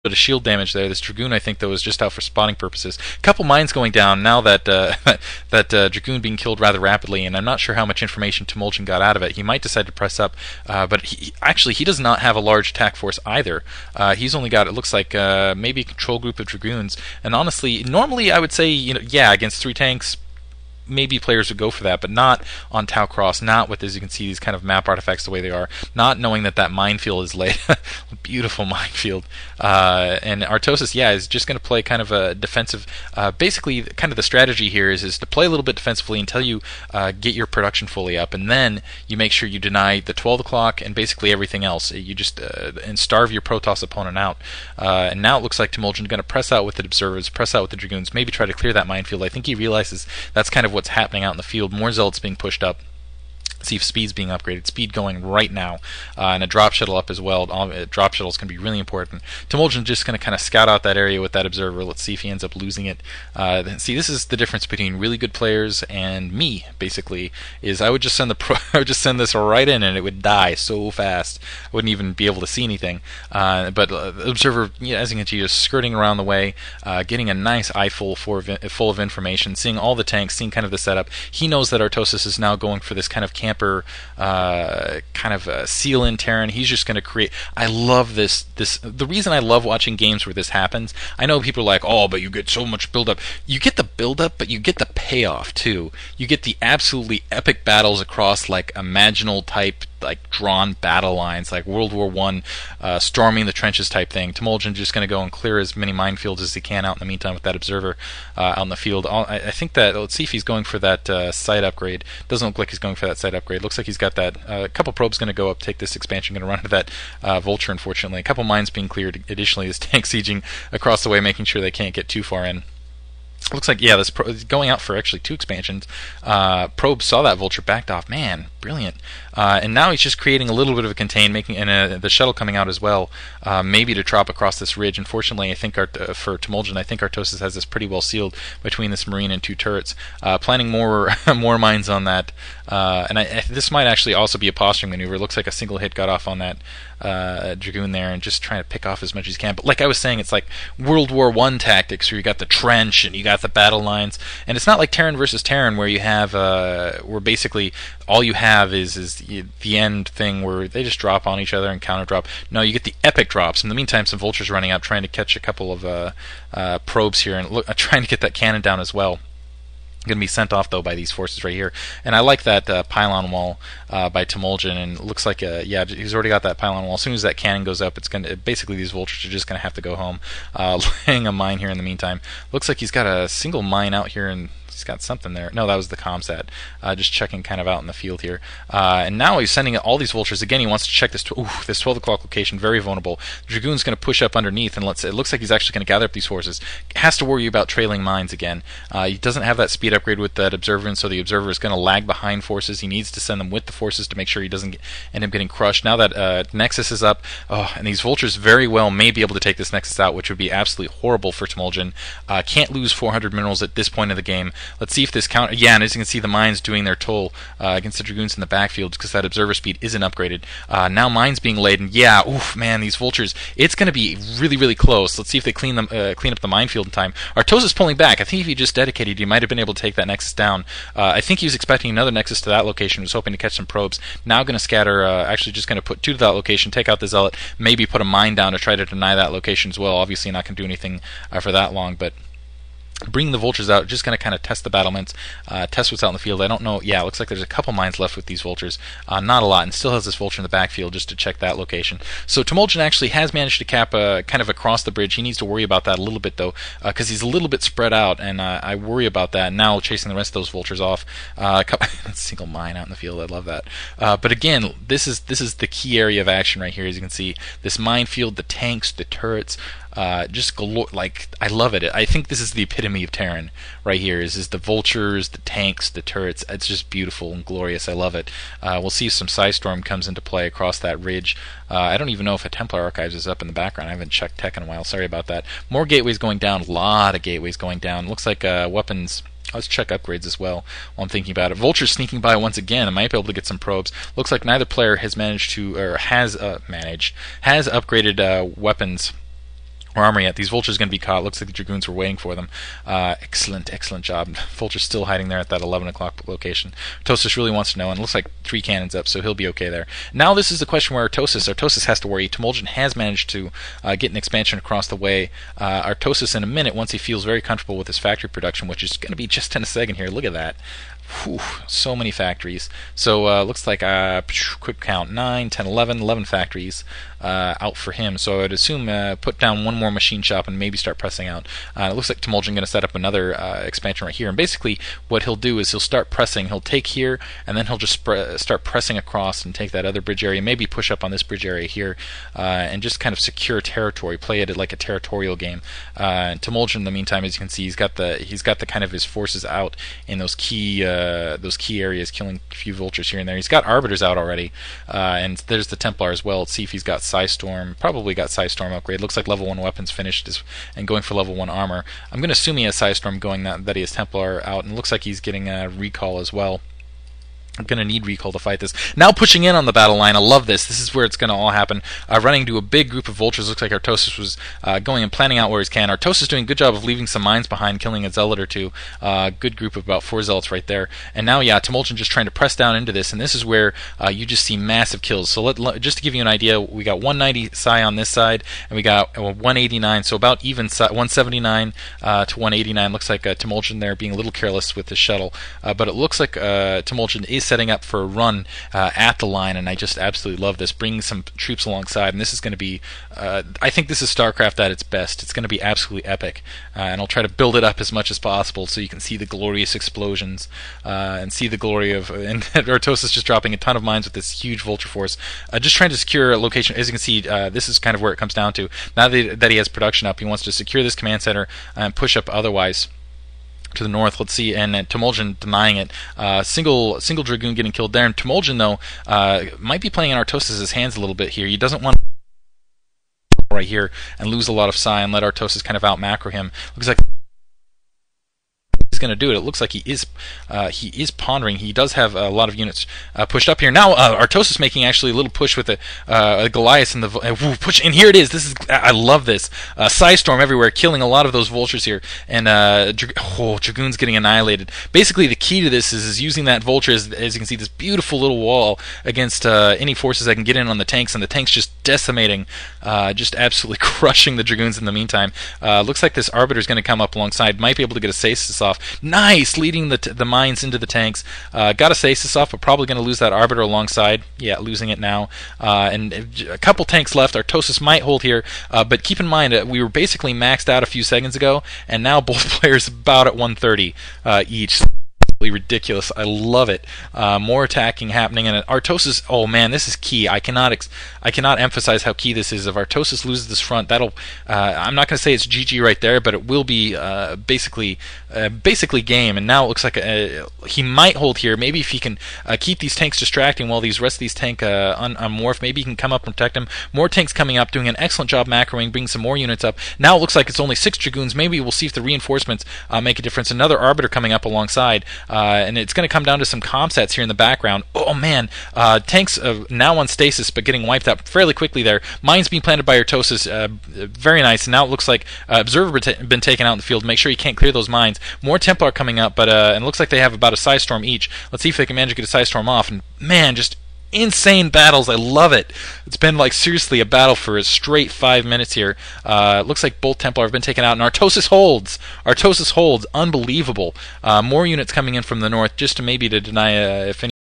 bit of shield damage there. This Dragoon, I think, though, is just out for spotting purposes. A couple mines going down now that Dragoon being killed rather rapidly, and I'm not sure how much information Temuljin got out of it. He might decide to press up, but he does not have a large attack force either. He's only got, it looks like, maybe a control group of Dragoons. And honestly, normally I would say, yeah, against 3 tanks, maybe players would go for that, but not on Tau Cross, not with, as you can see, these kind of map artifacts the way they are, not knowing that minefield is laid. Beautiful minefield. And Artosis, yeah, is just going to play kind of a defensive, basically kind of the strategy here is to play a little bit defensively until you get your production fully up, and then you make sure you deny the 12 o'clock and basically everything else. You just and starve your Protoss opponent out. And now it looks like Temuljin going to press out with the Observers, press out with the Dragoons, maybe try to clear that minefield. I think he realizes that's kind of what's happening out in the field. More zealots being pushed up. See if speed's being upgraded. Speed going right now, and a drop shuttle up as well. Drop shuttles can be really important. Temuljin just going to kind of scout out that area with that observer. Let's see if he ends up losing it. See, this is the difference between really good players and me. Basically, is I would just send I would just send this right in, and it would die so fast. I wouldn't even be able to see anything. But the observer, as you can see, just skirting around the way, getting a nice eye full of information, seeing all the tanks, seeing kind of the setup. He knows that Artosis is now going for this kind of camper, kind of seal in Terran. He's just going to create. I love this. The reason I love watching games where this happens, I know people are like, oh, but you get so much build-up. You get the build-up, but you get the payoff too. You get the absolutely epic battles across like imaginal type, like drawn battle lines, like World War I, storming the trenches type thing. Temuljin just going to go and clear as many minefields as he can out in the meantime with that observer out in the field. I think that, let's see if he's going for that site upgrade. Doesn't look like he's going for that site upgrade. Looks like he's got that. A couple probes going to go up, take this expansion, going to run into that vulture, unfortunately. A couple mines being cleared. Additionally, this tank sieging across the way, making sure they can't get too far in. Looks like, yeah, this is going out for actually 2 expansions. Probe saw that vulture, backed off. Man, brilliant. And now he's just creating a little bit of a contain, making the shuttle coming out as well, maybe to drop across this ridge. Unfortunately, I think for Temuljin, I think Artosis has this pretty well sealed between this marine and 2 turrets. Planning more more mines on that. And this might actually also be a posturing maneuver. It looks like a single hit got off on that Dragoon there, and just trying to pick off as much as he can. But like I was saying, it's like World War I tactics, where you got the trench and you got the battle lines, and it's not like Terran versus Terran, where you have where basically all you have is the end thing where they just drop on each other and counter drop. No, you get the epic drops. In the meantime, some vultures running out trying to catch a couple of probes here, and trying to get that cannon down as well. Going to be sent off though by these forces right here, and I like that pylon wall by Temuljin, and it looks like yeah, he's already got that pylon wall. As soon as that cannon goes up, it's going to basically, these vultures are just going to have to go home. Laying a mine here in the meantime. Looks like he's got a single mine out here, and he's got something there. No, that was the comsat. Just checking kind of out in the field here. And now he's sending all these vultures. Again, he wants to check this 12 o'clock location, very vulnerable. Dragoon's going to push up underneath, and it looks like he's actually going to gather up these forces. Has to worry about trailing mines again. He doesn't have that speed upgrade with that observer, and so the observer is going to lag behind forces. He needs to send them with the forces to make sure he doesn't end up getting crushed. Now that Nexus is up, and these vultures very well may be able to take this Nexus out, which would be absolutely horrible for Temuljin. Can't lose 400 minerals at this point of the game. Let's see if this counter. Yeah, and as you can see, the mines doing their toll against the Dragoons in the backfield because that observer speed isn't upgraded. Now mines being laid, and yeah, oof, man, these vultures. It's going to be really, really close. Let's see if they clean up the minefield in time. Artosis pulling back. I think if he just dedicated, he might have been able to take that Nexus down. I think he was expecting another Nexus to that location. Was hoping to catch some probes. Now going to scatter. Actually, just going to put 2 to that location. Take out the zealot. Maybe put a mine down to try to deny that location as well. Obviously, not going to do anything for that long, but bring the vultures out, just going to kind of test the battlements, test what's out in the field. I don't know, yeah, it looks like there's a couple mines left with these vultures, not a lot, and still has this vulture in the backfield just to check that location. So Temuljin actually has managed to cap kind of across the bridge. He needs to worry about that a little bit though, because he's a little bit spread out, and I worry about that. Now chasing the rest of those vultures off, single mine out in the field, I love that. But again, this is the key area of action right here. As you can see, this minefield, the tanks, the turrets, just galore. Like, I love it. I think this is the epitome of Terran right here. Is the vultures, the tanks, the turrets. It's just beautiful and glorious. I love it. We'll see if some Psystorm comes into play across that ridge. I don't even know if a Templar Archives is up in the background. I haven't checked tech in a while. Sorry about that. More gateways going down. A lot of gateways going down. Looks like weapons. Let's check upgrades as well while I'm thinking about it. Vulture's sneaking by once again. I might be able to get some probes. Looks like neither player has managed to, or has upgraded weapons or armor yet. These vultures are going to be caught. Looks like the dragoons were waiting for them. Excellent job. Vulture's still hiding there at that 11 o'clock location. Artosis really wants to know, and it looks like 3 cannons up, so he'll be okay there. Now this is the question where Artosis has to worry. Temujin has managed to get an expansion across the way. Artosis in a minute, once he feels very comfortable with his factory production, which is going to be just in a second here. Look at that. Whew, so many factories. So looks like quick count 9, 10, 11 factories out for him. So I'd assume put down one more machine shop and maybe start pressing out. It looks like Temuljin going to set up another expansion right here. And basically what he'll do is he'll start pressing. He'll take here and then he'll just start pressing across and take that other bridge area. Maybe push up on this bridge area here and just kind of secure territory. Play it like a territorial game. Temuljin in the meantime, as you can see, he's got the kind of his forces out in those key areas, killing a few vultures here and there. He's got arbiters out already, and there's the Templar as well. Let's see if he's got Psystorm. Probably got Psystorm upgrade. Looks like level 1 weapons finished and going for level 1 armor. I'm going to assume he has Psystorm going, that he has Templar out, and looks like he's getting recall as well. I'm going to need recall to fight this. Now pushing in on the battle line. I love this. This is where it's going to all happen. Running into a big group of vultures. Looks like Artosis was going and planning out where he can. Artosis doing a good job of leaving some mines behind, killing a zealot or two. Good group of about 4 zealots right there. And now, yeah, Temuljin just trying to press down into this. And this is where you just see massive kills. So just to give you an idea, we got 190 psi on this side, and we got 189. So about even 179 to 189. Looks like Temuljin there being a little careless with his shuttle. But it looks like Temuljin is setting up for a run at the line, and I just absolutely love this, bringing some troops alongside. And this is going to be I think this is StarCraft at its best. It's going to be absolutely epic, and I'll try to build it up as much as possible so you can see the glorious explosions and see the glory of and Artosis just dropping a ton of mines with this huge vulture force, just trying to secure a location. As you can see, this is kind of where it comes down to. Now that he has production up, he wants to secure this command center and push up otherwise to the north. Let's see, and Temuljin denying it. Single dragoon getting killed there. And Temuljin, though, might be playing in Artosis' hands a little bit here. He doesn't want to right here and lose a lot of psi and let Artosis kind of out macro him. Looks like he's going to do it. It looks like he is pondering. He does have a lot of units pushed up here. Now Artosis making actually a little push with a Goliath and the push, and here it is. I love this. Psystorm everywhere, killing a lot of those vultures here, and Dragoon's getting annihilated. Basically, the key to this is using that vulture as you can see, this beautiful little wall against any forces that can get in on the tanks, and the tanks just decimating, just absolutely crushing the Dragoons in the meantime. Looks like this Arbiter is going to come up alongside, might be able to get a stasis off. Nice, leading the mines into the tanks. Got a stasis off, but probably going to lose that Arbiter alongside. Yeah, losing it now. And a couple tanks left. Artosis might hold here, but keep in mind we were basically maxed out a few seconds ago, and now both players about at 130 each. Ridiculous. I love it. More attacking happening, and Artosis. Oh man, this is key. I cannot emphasize how key this is. If Artosis loses this front, that'll. I'm not going to say it's GG right there, but it will be basically game. And now it looks like he might hold here. Maybe if he can keep these tanks distracting while these rest of these tank unmorph, maybe he can come up and protect them. More tanks coming up, doing an excellent job macroing, bringing some more units up. Now it looks like it's only 6 Dragoons. Maybe we'll see if the reinforcements make a difference. Another Arbiter coming up alongside. And it's going to come down to some comsats here in the background. Oh man, tanks now on stasis but getting wiped out fairly quickly there. Mines being planted by Artosis, very nice. And now it looks like Observer been taken out in the field. Make sure you can't clear those mines. More Templar coming up, but and it looks like they have about a Psystorm each. Let's see if they can manage to get a Psystorm off. And man, just insane battles. I love it. It's been like seriously a battle for a straight 5 minutes here. It looks like both Templar have been taken out, and Artosis holds. Artosis holds. Unbelievable. More units coming in from the north just to maybe to deny if any